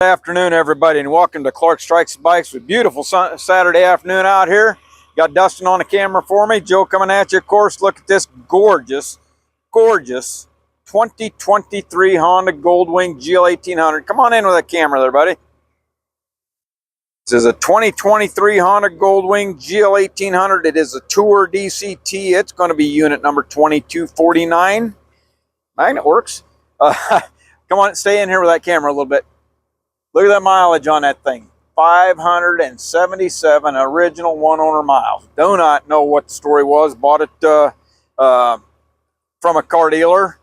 Good afternoon, everybody, and welcome to Clark Strikes Bikes with beautiful Saturday afternoon out here. Got Dustin on the camera for me. Joe coming at you, of course. Look at this gorgeous 2023 Honda Goldwing GL1800. Come on in with that camera there, buddy. This is a 2023 Honda Goldwing GL1800. It is a Tour DCT. It's going to be unit number 2249. Magnet works. Come on, stay in here with that camera a little bit. Look at that mileage on that thing. 577 original one-owner miles. Do not know what the story was. Bought it from a car dealer.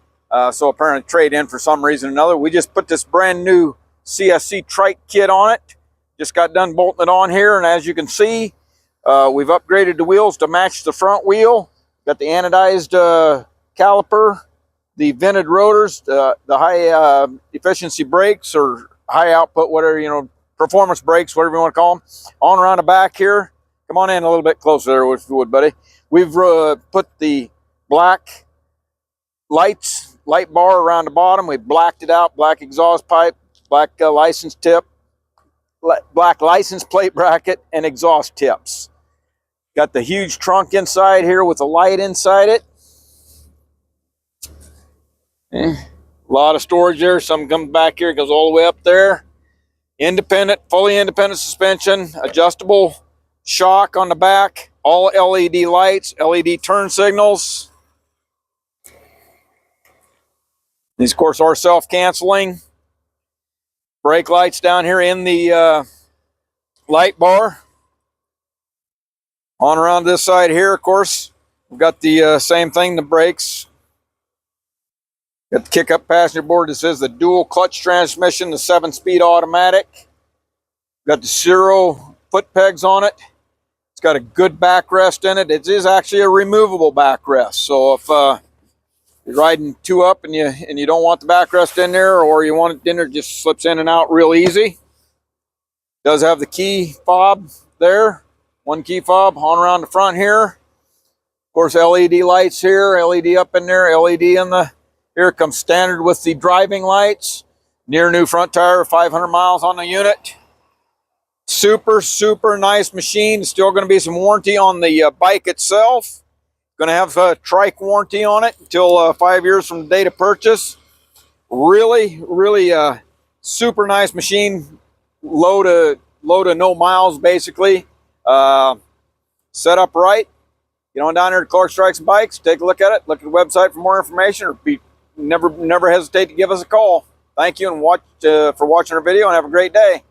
So apparently trade in for some reason or another. We just put this brand new CSC Trike kit on it. Just got done bolting it on here. And as you can see, we've upgraded the wheels to match the front wheel. Got the anodized caliper, the vented rotors, the high efficiency brakes or high output, whatever, performance brakes, whatever you want to call them, on around the back here. Come on in a little bit closer there if you would, buddy. We've put the black light bar around the bottom. We blacked it out, black exhaust pipe, black license tip, black license plate bracket, and exhaust tips. Got the huge trunk inside here with a light inside it. A lot of storage there. Some comes back here, goes all the way up there. Independent, fully independent suspension, adjustable shock on the back, all LED lights, LED turn signals. These, of course, are self-canceling. Brake lights down here in the light bar. On around this side here, of course, we've got the same thing, the brakes. Got the kick-up passenger board. This is the dual clutch transmission, the 7-speed automatic. Got the 0 foot pegs on it. It's got a good backrest in it. It is actually a removable backrest. So if you're riding 2 up and you don't want the backrest in there, or you want it in there, it just slips in and out real easy. Does have the key fob there. 1 key fob on around the front here. Of course, LED lights here, LED up in there, LED in the... Here it comes standard with the driving lights. Near new front tire, 500 miles on the unit. Super, super nice machine. Still going to be some warranty on the bike itself. Going to have a trike warranty on it until 5 years from the date of purchase. Really, really super nice machine. Low to no miles, basically. Set up right. Get on down here to Clark Strikes and Bikes. Take a look at it. Look at the website for more information, or never hesitate to give us a call. Thank you and for watching our video, and have a great day.